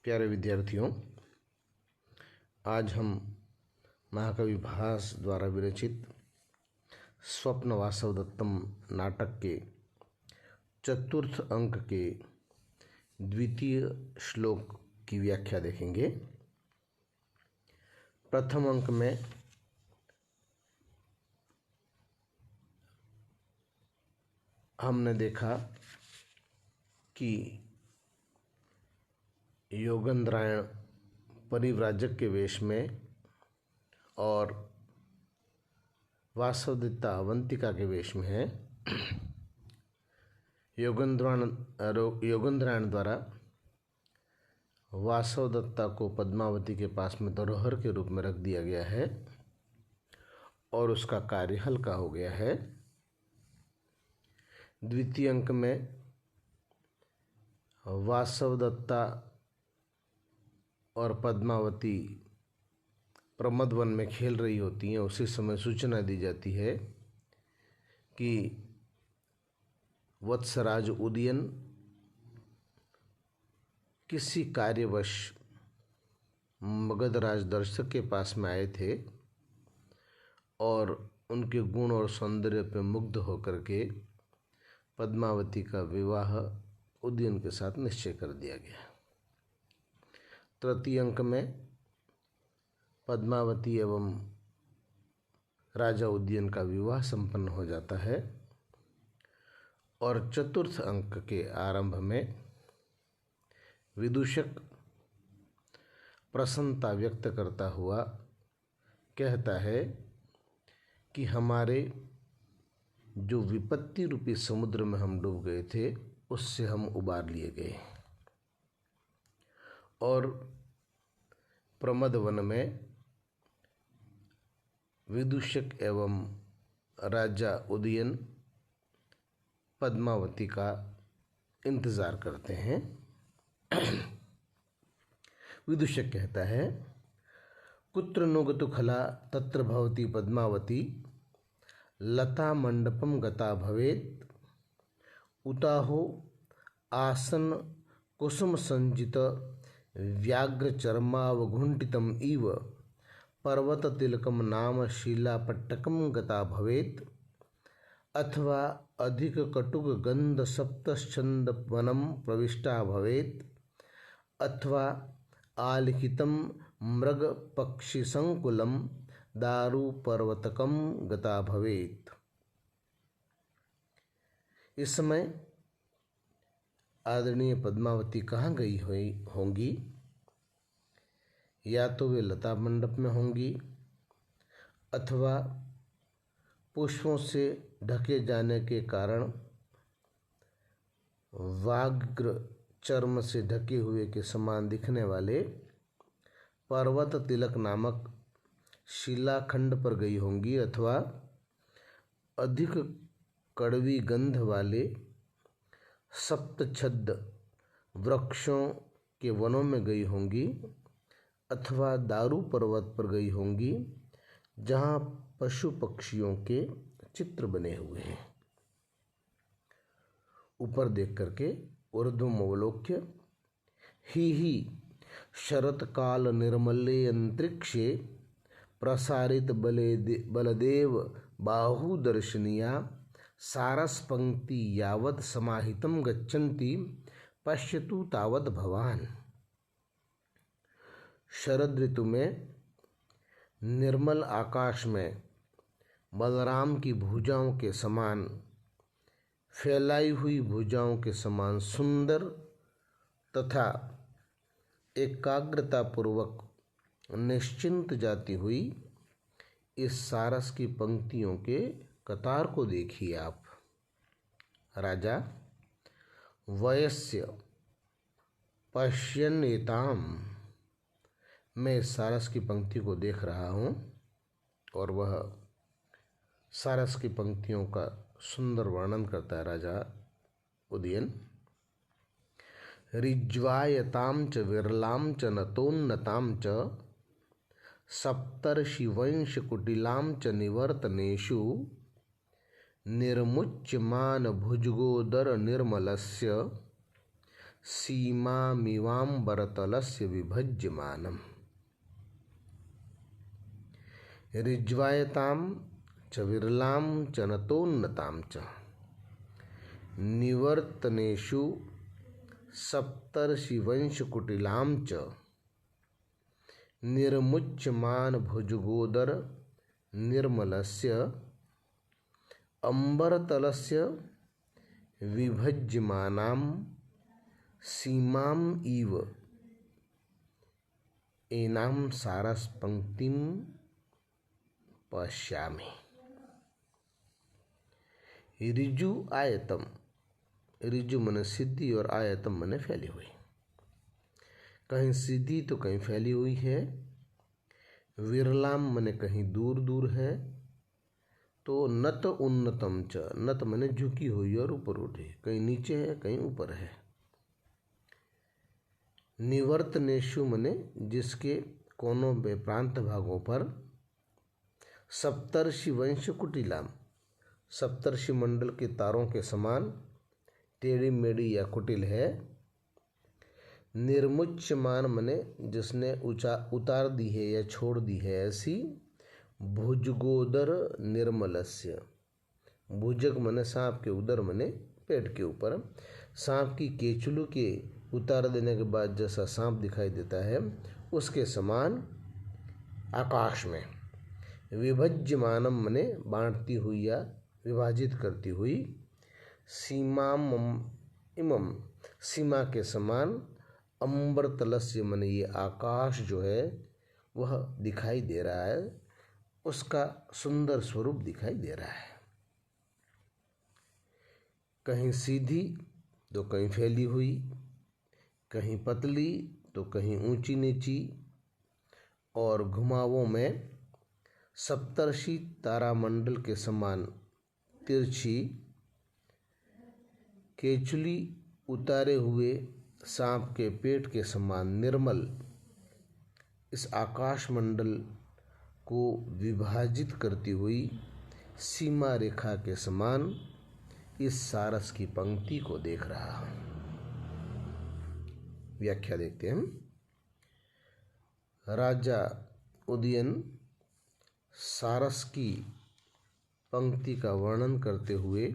प्यारे विद्यार्थियों, आज हम महाकवि भास द्वारा विरचित स्वप्न वासवदत्तम नाटक के चतुर्थ अंक के द्वितीय श्लोक की व्याख्या देखेंगे। प्रथम अंक में हमने देखा कि योगेंद्रायण परिव्राजक के वेश में और वासवदत्ता अवंतिका के वेश में है। योगेंद्रायण द्वारा वासवदत्ता को पद्मावती के पास में धरोहर के रूप में रख दिया गया है और उसका कार्य हल्का हो गया है। द्वितीय अंक में वासवदत्ता और पद्मावती प्रमद वन में खेल रही होती हैं। उसी समय सूचना दी जाती है कि वत्सराज उदयन किसी कार्यवश मगधराज दर्शक के पास में आए थे और उनके गुण और सौंदर्य पर मुग्ध होकर के पद्मावती का विवाह उदयन के साथ निश्चय कर दिया गया। तृतीय अंक में पद्मावती एवं राजा उदयन का विवाह संपन्न हो जाता है और चतुर्थ अंक के आरंभ में विदूषक प्रसन्नता व्यक्त करता हुआ कहता है कि हमारे जो विपत्ति रूपी समुद्र में हम डूब गए थे उससे हम उबार लिए गए और प्रमद वन में विदूषक एवं राजा उदयन पद्मावती का इंतजार करते हैं। विदूषक कहता है, कुत्र नो गतु खला तत्र भवती पद्मावती लता मंडपम गता भवेत उताहो आसन कुसुम संजित व्याघ्र चर्मावघुंटितम इव पर्वत तिलकम नाम शीलापट्टकम गता भवेत अथवा अधिक कटुक गंध सप्तछंद वनम प्रविष्टा भवेत अथवा आलिखितम मृग पक्षी संकुलम दारु पर्वतकम गता भवेत। इस समय आदरणीय पद्मावती कहाँ गई होंगी? या तो वे लता मंडप में होंगी अथवा पुष्पों से ढके जाने के कारण व्याघ्र चर्म से ढके हुए के समान दिखने वाले पर्वत तिलक नामक शिलाखंड पर गई होंगी अथवा अधिक कड़वी गंध वाले सप्तछद वृक्षों के वनों में गई होंगी अथवा दारू पर्वत पर गई होंगी जहाँ पशु पक्षियों के चित्र बने हुए हैं। ऊपर देख करके ऊर्ध्वमवलोक्य ही शरत काल निर्मले अंतरिक्षे प्रसारित बलदेव बाहु दर्शनीया सारस पंक्ति यावत् समाहितम गच्छन्ति पश्यतु तावत् भवान। शरद ऋतु में निर्मल आकाश में बलराम की भुजाओं के समान फैलाई हुई भुजाओं के समान सुंदर तथा एकाग्रतापूर्वक निश्चिंत जाती हुई इस सारस की पंक्तियों के कतार को देखिए आप। राजा वयस्य पश्यन्नेताम, मैं इस सारस की पंक्ति को देख रहा हूँ और वह सारस की पंक्तियों का सुंदर वर्णन करता है राजा उदयन। ऋज्वायतां च विरलां च नतोन्नतां च सप्तर्षिवंश कुटिलां च निवर्तनेषु निर्मुच्यमान भुजगोदर निर्मलस्य सीमामिवाम्बरतलस्य विभज्यमानम् ऋज्वायतां च विरलां च नतोन्नतां च निवर्तनेषु सप्तर्षिवंशकुटिलां च निर्मुच्यमानभुजगोदर निर्मलस्य अम्बरतलस्य विभज्यमानां सीमाम् इव एनां सारसपंक्तिं पश्यामि। ऋजु आयतम, ऋजु मन सीधी और आयतम मन फैली हुई, कहीं सीधी तो कहीं फैली हुई है। विरलाम मन कहीं दूर दूर है। तो नत उन्नतम च, नत मन झुकी हुई और ऊपर उठी, कहीं नीचे है कहीं ऊपर है। निवर्तनेशु मने जिसके कोनों प्रांत भागों पर, सप्तर्षि वंश कुटिलाम, सप्तर्षि मंडल के तारों के समान टेढ़ी मेढ़ी या कुटिल है। निर्मुच्यमान मने जिसने उतार दी है या छोड़ दी है ऐसी। भुजगोदर निर्मलस्य, भुजग मने सांप के उदर मने पेट के ऊपर, सांप की केचुलू के उतार देने के बाद जैसा सांप दिखाई देता है उसके समान आकाश में। विभज्यमानम मने बांटती हुई या विभाजित करती हुई। सीमाम इमम, सीमा के समान। अंबर तलस्य मने ये आकाश जो है वह दिखाई दे रहा है, उसका सुंदर स्वरूप दिखाई दे रहा है। कहीं सीधी तो कहीं फैली हुई, कहीं पतली तो कहीं ऊंची नीची, और घुमावों में सप्तर्षि तारामंडल के समान तिरछी, केचुली उतारे हुए सांप के पेट के समान निर्मल इस आकाश मंडल को विभाजित करती हुई सीमा रेखा के समान इस सारस की पंक्ति को देख रहा हूं। व्याख्या देखते हैं। राजा उदयन सारस की पंक्ति का वर्णन करते हुए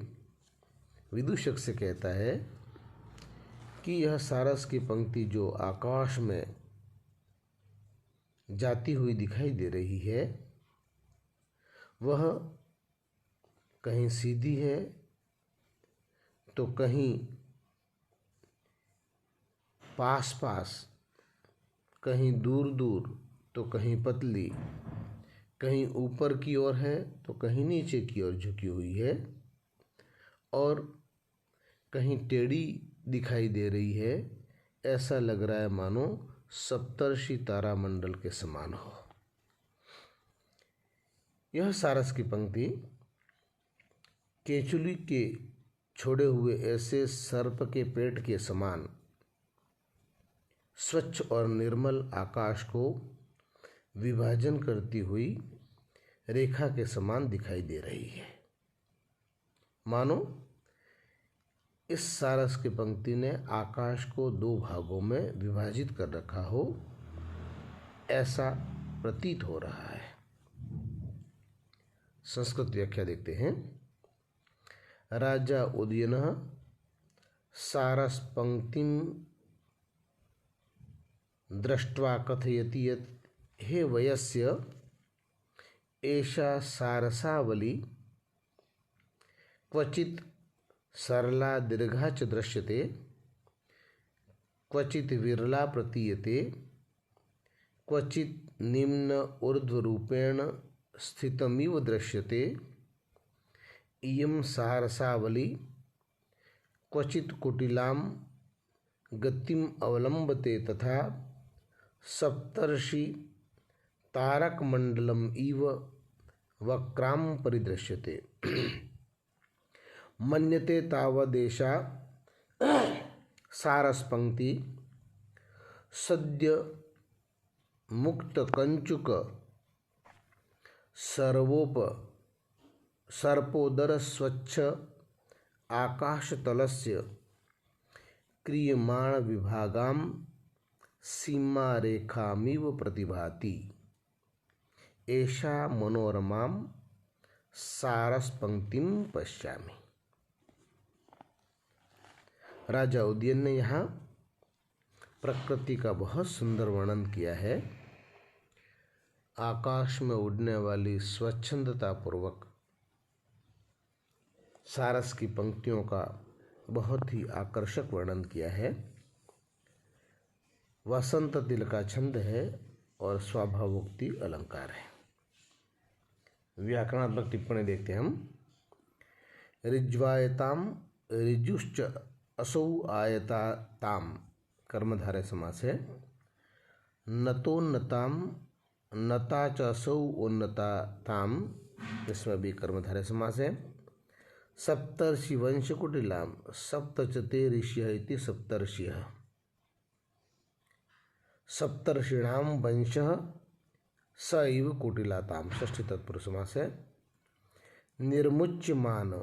विदूषक से कहता है कि यह सारस की पंक्ति जो आकाश में जाती हुई दिखाई दे रही है वह कहीं सीधी है तो कहीं पास पास, कहीं दूर दूर तो कहीं पतली, कहीं ऊपर की ओर है तो कहीं नीचे की ओर झुकी हुई है, और कहीं टेढ़ी दिखाई दे रही है। ऐसा लग रहा है मानो सप्तर्षि तारामंडल के समान हो। यह सारस की पंक्ति केचुली के छोड़े हुए ऐसे सर्प के पेट के समान स्वच्छ और निर्मल आकाश को विभाजन करती हुई रेखा के समान दिखाई दे रही है। मानो इस सारस की पंक्ति ने आकाश को दो भागों में विभाजित कर रखा हो, ऐसा प्रतीत हो रहा है। संस्कृत व्याख्या देखते हैं। राजा उदयनः सारस पंक्तिं दृष्ट्वा कथयति यत् हे वयस्य एषा सारसावली क्वचित् सरला दीर्घा च दृश्यते, क्वचित् विरला प्रतीयते, क्वचित् निम्न ऊर्ध्वरूपेण स्थितमिव दृश्यते। इयं सारसावली क्वचित् कुटिलां गतिम् अवलम्बते तथा सप्तर्षि तारकमण्डलम् इव वक्रां परिदृश्यते। मन्यते तावदेषा सारसपंक्ति सद्य मुक्तकंचुक सर्पोदर स्वच्छ आकाशतलस्य क्रियमाण विभागाम सीमारेखामिव प्रतिभाति एषा मनोरमाम सारसपंक्तिम पश्यामि। राजा उदयन ने यहाँ प्रकृति का बहुत सुंदर वर्णन किया है। आकाश में उड़ने वाली स्वच्छंदता पूर्वक सारस की पंक्तियों का बहुत ही आकर्षक वर्णन किया है। वसंत तिल का छंद है और स्वाभावोक्ति अलंकार है। व्याकरणात्मक टिप्पणी देखते हैं हम। ऋज्वायताम ऋजुश्च असौ आयताताम कर्मधारय समास है। नतोन्नताम नता च असौ उन्नताताम, इसमें भी कर्मधारय समास है। सप्तर्षि वंश कुटिलाम सप्त च ते ऋषयः इति सप्तर्षियः। सप्तर्षिणाम वंशः स इव कुटिलाताम, षष्ठी तत्पुरुष समास है। निर्मुच्यमान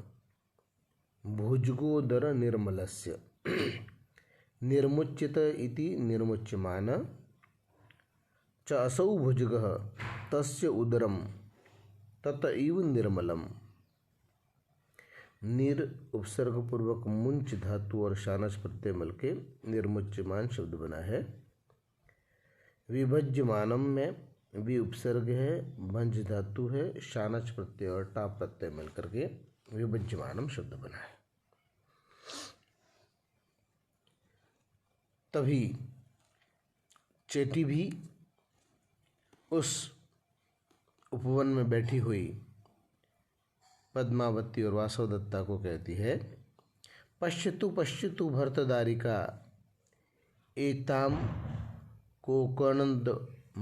भुजगोदर निर्मलस्य निर्मुच्यत इति निर्मुच्यमान च असौ भुजगः तस्य उदरम तत इव निर्मलम। निर उपसर्ग पूर्वक मुंच धातु और शानच प्रत्यय मिल के निर्मुच्यमान शब्द बना है। विभज्यमानम में भी उपसर्ग है, भंज धातु है, शानच प्रत्यय और टा प्रत्यय मिल करके विभज्यमानम शब्द बना है। तभी चेटी भी उस उपवन में बैठी हुई पद्मावती और वासवदत्ता को कहती है, पश्यतु पश्यतु भर्तदारिका एताम कोकणद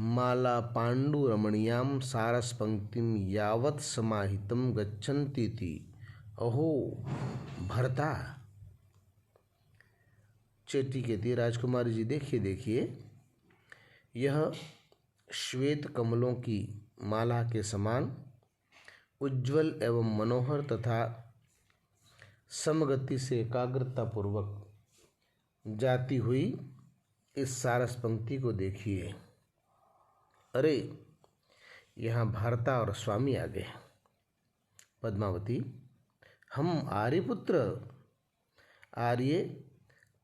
माला पांडु रमणीयाम सारस पंक्तिम यावत् समाहितम गच्छन्ति थी। अहो भरता। चेटी कहती है, राजकुमारी जी देखिए देखिए, यह श्वेत कमलों की माला के समान उज्ज्वल एवं मनोहर तथा समगति से एकाग्रता पूर्वक जाती हुई इस सारस पंक्ति को देखिए। अरे यहाँ भारता और स्वामी आ गए। पद्मावती, हम आर्यपुत्र आर्ये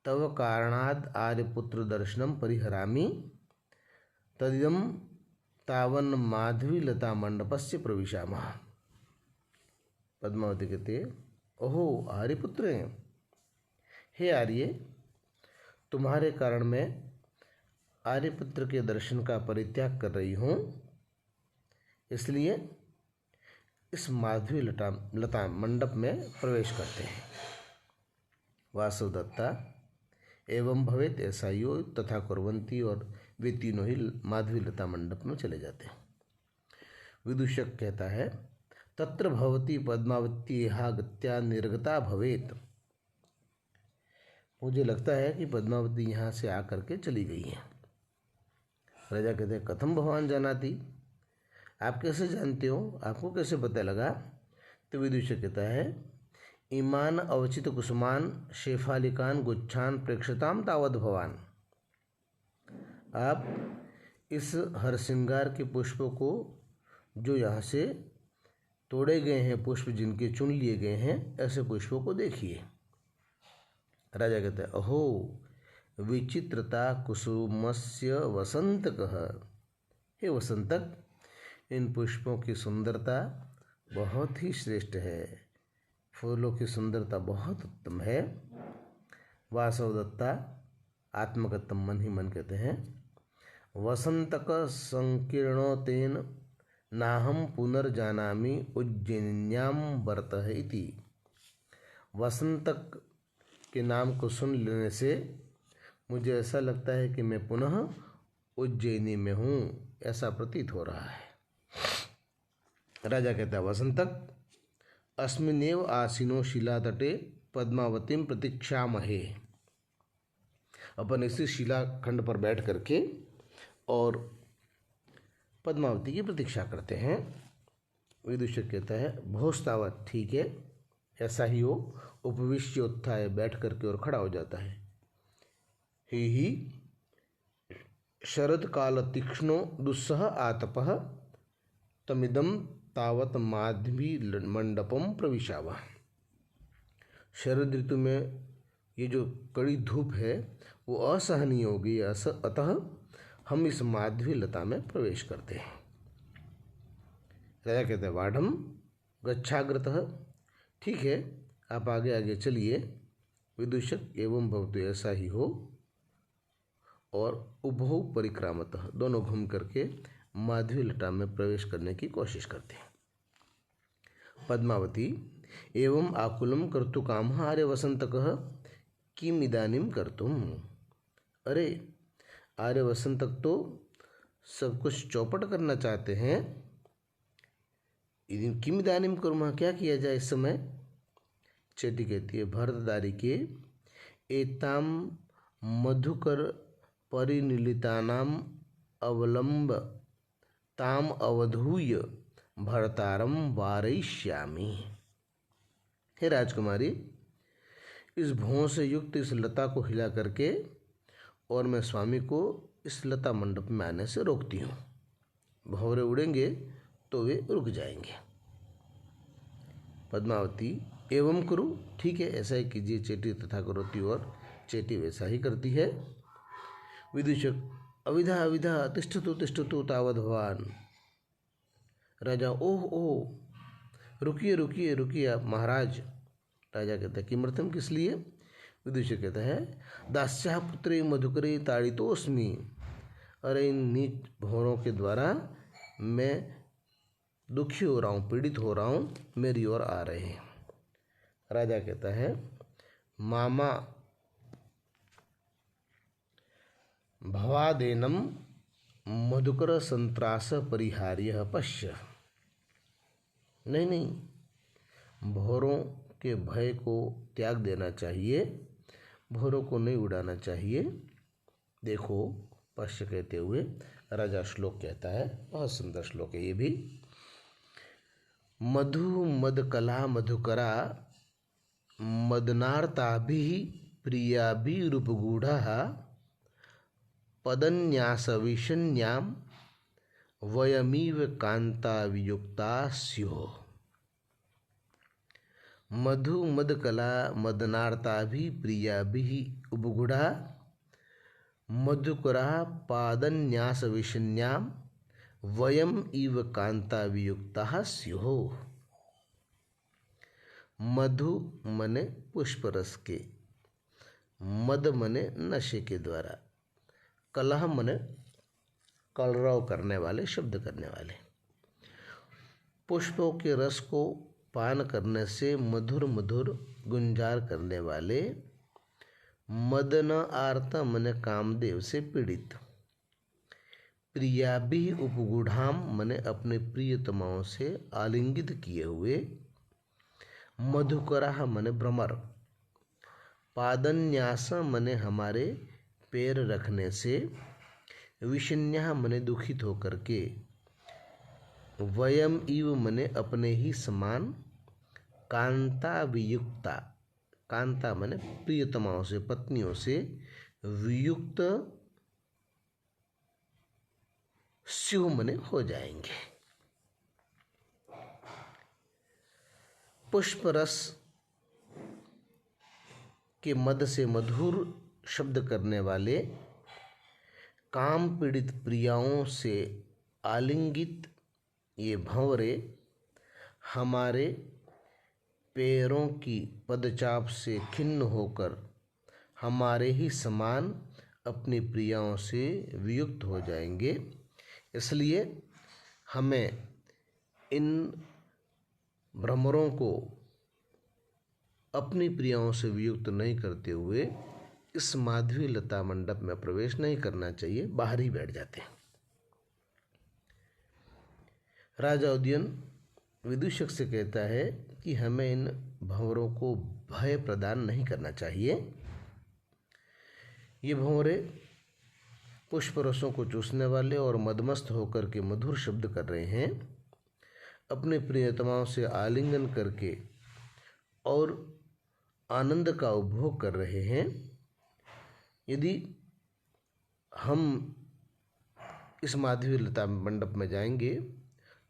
तव कारणाद आर्यपुत्र दर्शनम परिहरामि तदिदम तावन माधवीलता मंडपस्य प्रविशामः। पद्मावती कहते हैं, ओहो आर्यपुत्र हैं, हे आर्य, तुम्हारे कारण मैं आर्यपुत्र के दर्शन का परित्याग कर रही हूँ, इसलिए इस माधवी लता मंडप में प्रवेश करते हैं। वासवदत्ता एवं भवेत ऐसा ही हो तथा कुर्वंती, और वे तीनों ही माधवी लता मंडप में चले जाते हैं। विदूषक कहता है, तत्र भवती पद्मावती गत्या निर्गता भवेत। मुझे लगता है कि पद्मावती यहाँ से आकर के चली गई है। राजा कहते हैं, कथम भगवान जानाति, आप कैसे जानते हो, आपको कैसे पता लगा? तो विदूषक कहता है, इमान अवचित कुसुमान शेफालिकान गुच्छान प्रेक्षताम तावद भवान। आप इस हरसिंगार के पुष्पों को, जो यहाँ से तोड़े गए हैं, पुष्प जिनके चुन लिए गए हैं, ऐसे पुष्पों को देखिए। राजा कहता है, अहो विचित्रता कुसुमस्य वसंतकः। हे वसंतक, इन पुष्पों की सुंदरता बहुत ही श्रेष्ठ है, फूलों की सुंदरता बहुत उत्तम है। वासवदत्ता आत्मगतम मन ही मन कहते हैं, वसंतक संकीर्णोतेन नाहम पुनर्जानामि उज्जैन्याम वर्तः इति। वसंतक के नाम को सुन लेने से मुझे ऐसा लगता है कि मैं पुनः उज्जैनी में हूँ, ऐसा प्रतीत हो रहा है। राजा कहता है, वसंतक अस्मिनेव आसीनो शिलातटे पद्मावतीम प्रतीक्षामहे। अपन इसी शिलाखंड पर बैठ करके और पद्मावती की प्रतीक्षा करते हैं। विदूषक कहता है, भोस्तावत, ठीक है, ऐसा ही हो। उपविश्य उत्थाय, बैठ करके और खड़ा हो जाता है। ही शरद काल तीक्ष्णो दुस्सह आतपः तमिदम तावत माधवी मंडपम प्रविशावा। शरद ऋतु में ये जो कड़ी धूप है वो असहनीय हो गई, अतः हम इस माधवी लता में प्रवेश करते हैं। राजा कहते हैं वाढ़म गच्छाग्रतः, ठीक है आप आगे आगे चलिए। विदूषक एवं भवतु, ऐसा ही हो। और उभौ परिक्रामतः, दोनों घूम करके माधवी लता में प्रवेश करने की कोशिश करते हैं। पद्मावती एवं आकुलम कर्तु कामः आर्य वसंतकः किम इदानीम कर्तुम। अरे आर्य वसंतक तो सब कुछ चौपट करना चाहते हैं, किम इदानीम कुर्मः, क्या किया जाए इस समय। चेटी कहती है भरतदारी के एताम मधुकर परिनिलितानाम अवलंब ताम अवधूय भरतारम वारयिष्यामि। हे राजकुमारी, इस भौं से युक्त इस लता को हिला करके और मैं स्वामी को इस लता मंडप में आने से रोकती हूँ। भंवरे उड़ेंगे तो वे रुक जाएंगे। पद्मावती एवं कुरु, ठीक है ऐसा ही कीजिए चेटी तथा करोती, और चेटी वैसा ही करती है। विदूषक अविधा अविधा तिष्ठतु तिष्ठतु तावद भवान। राजा ओह ओह रुकिए रुकिए रुकिए आप महाराज। राजा कहता है किमर्थम, किस लिए। विदूषक कहता है दास्याः पुत्री मधुकरी ताड़ितोस्मि। अरे इन नीच भौरों के द्वारा मैं दुखी हो रहा हूँ, पीड़ित हो रहा हूँ, मेरी ओर आ रहे हैं। राजा कहता है मामा भवादेनम मधुकर संत्रास परिहार्य पश्य। नहीं नहीं, भौरों के भय को त्याग देना चाहिए, भौरों को नहीं उड़ाना चाहिए। देखो पश्य कहते हुए राजा श्लोक कहता है, बहुत सुंदर श्लोक है ये भी। मधु मदकला मधुकरा मदनार्ताभिः प्रियाभिरूपगूढ़ः पदन्यास विषण्यां वयमीव कांता वियुक्ता स्युः। मधु मदकला मदनार्ताभिः प्रियाभिः उपगूढ़ा मधुकरा पादन्यास विषण्यां वयम इव कांता वियुक्ता स्युः। मधु मने पुष्परस के, मद मने नशे के द्वारा, कलह मने कलरव करने वाले, शब्द करने वाले। पुष्पों के रस को पान करने से मधुर मधुर गुंजार करने वाले। मदन आर्त मने कामदेव से पीड़ित। प्रियाभि उपगूढ़ाम मने अपने प्रियतमाओं से आलिंगित किए हुए। मधुकरा मने भ्रमर। पादन्यास मने हमारे पैर रखने से। विषण्या मने दुखित होकर के। वयम इव मने अपने ही समान। कांता वियुक्ता, कांता मने प्रियतमाओं से, पत्नियों से। वियुक्त स्यु मने हो जाएंगे। पुष्परस के मद से मधुर शब्द करने वाले, काम पीड़ित प्रियाओं से आलिंगित ये भंवरे हमारे पैरों की पदचाप से खिन्न होकर हमारे ही समान अपनी प्रियाओं से वियुक्त हो जाएंगे। इसलिए हमें इन भ्रमरों को अपनी प्रियाओं से वियुक्त नहीं करते हुए इस माधवी लता मंडप में प्रवेश नहीं करना चाहिए, बाहर ही बैठ जाते हैं। राजा उदयन विदूषक से कहता है कि हमें इन भंवरों को भय प्रदान नहीं करना चाहिए। ये भंवरे पुष्परसों को चूसने वाले और मदमस्त होकर के मधुर शब्द कर रहे हैं, अपने प्रियतमाओं से आलिंगन करके और आनंद का उपभोग कर रहे हैं। यदि हम इस माधवी लता मंडप में जाएंगे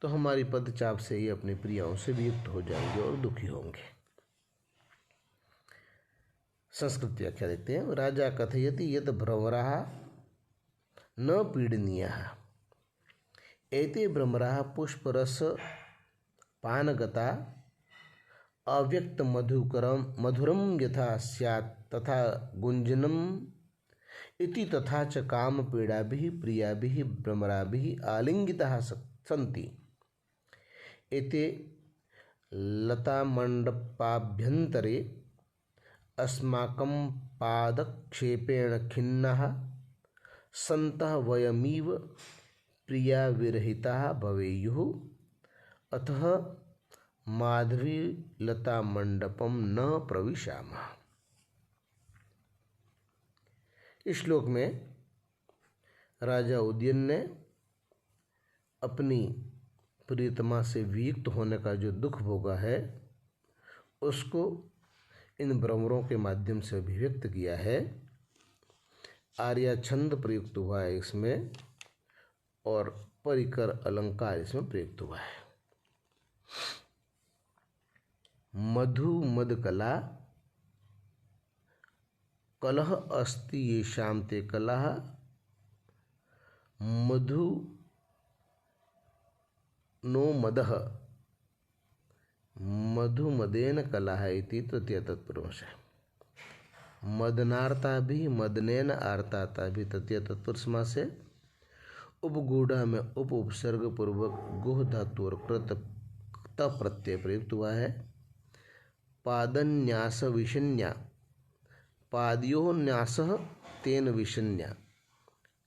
तो हमारी पदचाप से ही अपनी प्रियाओं से वियुक्त हो जाएंगे और दुखी होंगे। संस्कृत व्याख्या देखते हैं। राजा कथयति यत् भ्रमराः न पीडनीयाः एते भ्रमराः पुष्परस पानगता अव्यक्त मधुरम यथा स्यात् तथा गुंजनम इति तथा च काम पीड़ाभिः प्रियाभिः भ्रमराभिः आलिंगिताः सन्ति। एते लतामण्डपाभ्यन्तरे अस्माकं पादक्षेपेण खिन्नाः सन्तः वयमिव प्रियाविरहिताः भवेयुः अतः माधवीलतामण्डपं न प्रविशामः। इस श्लोक में राजा उदयन ने अपनी प्रियतमा से वियुक्त होने का जो दुख भोगा है उसको इन भ्रमरों के माध्यम से अभिव्यक्त किया है। आर्या छंद प्रयुक्त हुआ है इसमें और परिकर अलंकार इसमें प्रयुक्त हुआ है। मधु मदकला कलह अस्ति येषां ते कलह मधु नो मदः मधुमदेन कलह इति तृतीय तत्पुरुष है। मदनार्ता भी मदनेन आर्ताता भी तृतीय तत्पुरुष समास है। उपगूढ़ा में उप उपसर्ग पूर्वक गुह धातु और कृत त प्रत्यय प्रयुक्त हुआ है। पादन्यास विषन्या पादयो न्यास तेन विषन्या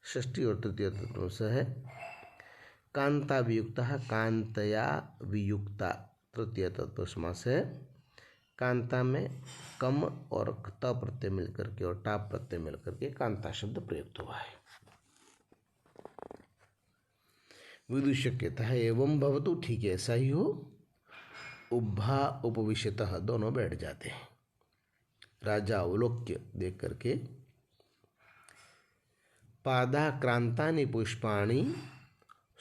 षष्ठी और तृतीय तत्पुरुष है। कांता वियुक्ता कांतया वियुक्ता तृतीय तत्पुरुष समास है। कांता में कम और त प्रत्यय मिलकर के और टाप प्रत्यय मिलकर के कांता शब्द प्रयुक्त हुआ है। विदूषक कहता है एवं भवतु, ठीक है ऐसा ही हो। उभा उपविशतः दोनों बैठ जाते हैं। राजा अवलोक्य देख करके पादाक्रांतानि पुष्पाणि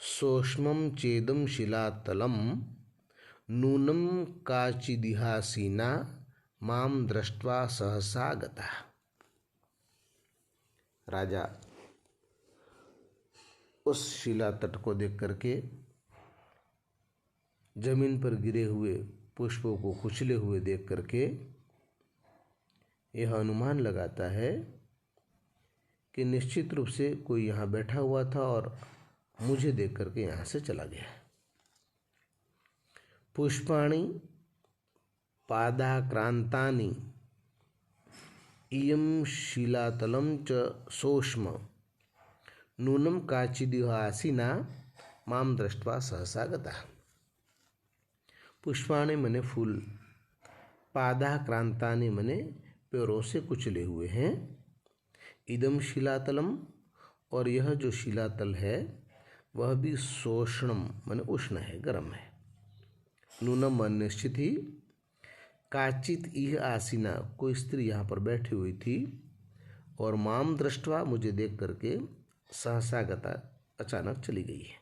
सोष्मं चेदं शिलातलं नूनं काचिदिहासीना माम दृष्ट्वा सहसा गता। राजा उस शिला तट को देख करके जमीन पर गिरे हुए पुष्पों को कुचले हुए देख करके यह अनुमान लगाता है कि निश्चित रूप से कोई यहाँ बैठा हुआ था और मुझे देख करके यहाँ से चला गया। पुष्पाणि पादाक्रांतानि इयं शिलातलं च सोष्म नूनं काचिदिह आसीना माम दृष्ट्वा सहसा गता। पुष्पाणि मने फूल, पादाक्रांतानि मने पैरों से कुचले हुए हैं। इदम शिलातलम और यह जो शिलातल है वह भी सोष्णम मने उष्ण है, गर्म है। नूनम मन निश्चित ही, काचित इह आसीना कोई स्त्री यहाँ पर बैठी हुई थी और माम दृष्टवा मुझे देख करके सहसा गता अचानक चली गई है।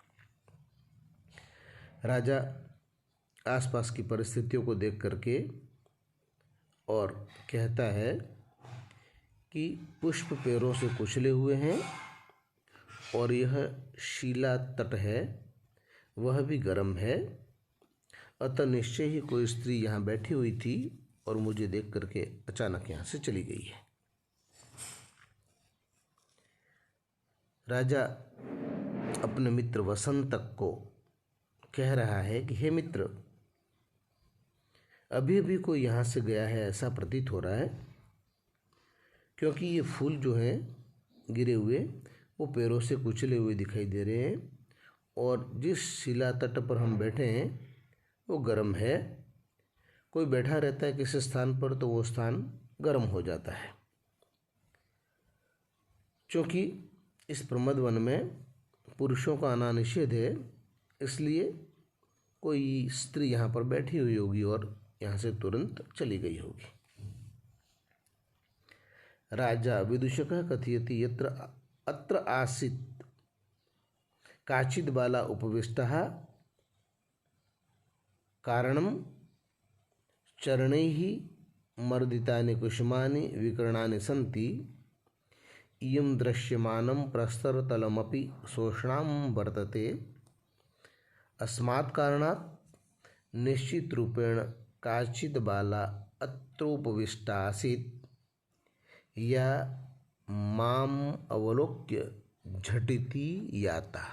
राजा आसपास की परिस्थितियों को देख करके और कहता है कि पुष्प पैरों से कुचले हुए हैं और यह शिला तट है वह भी गर्म है, अतः निश्चय ही कोई स्त्री यहाँ बैठी हुई थी और मुझे देख करके अचानक यहाँ से चली गई है। राजा अपने मित्र वसंतक को कह रहा है कि हे मित्र, अभी अभी कोई यहाँ से गया है ऐसा प्रतीत हो रहा है, क्योंकि ये फूल जो हैं गिरे हुए वो पैरों से कुचले हुए दिखाई दे रहे हैं और जिस शिला तट पर हम बैठे हैं वो गर्म है। कोई बैठा रहता है किसी स्थान पर तो वो स्थान गर्म हो जाता है। क्योंकि इस प्रमद वन में पुरुषों का आना निषेध है, इसलिए कोई स्त्री यहाँ पर बैठी हुई होगी और यहाँ से तुरंत चली गई होगी। राजा विदूषकः कथयति यत्र अत्र आसीत् काचित् बाला उपविष्टः कारणं चरणैः मर्दितानि कुसुमानि विकर्णानि सन्ति इयं दृश्यमानं प्रस्तरतलमपि शोषणां वर्तते। अस्मात् कारणात् निश्चितरूपेण काचित् बाला अत्रोपविष्टा आसीत् या माम् अवलोक्य झटिति याता।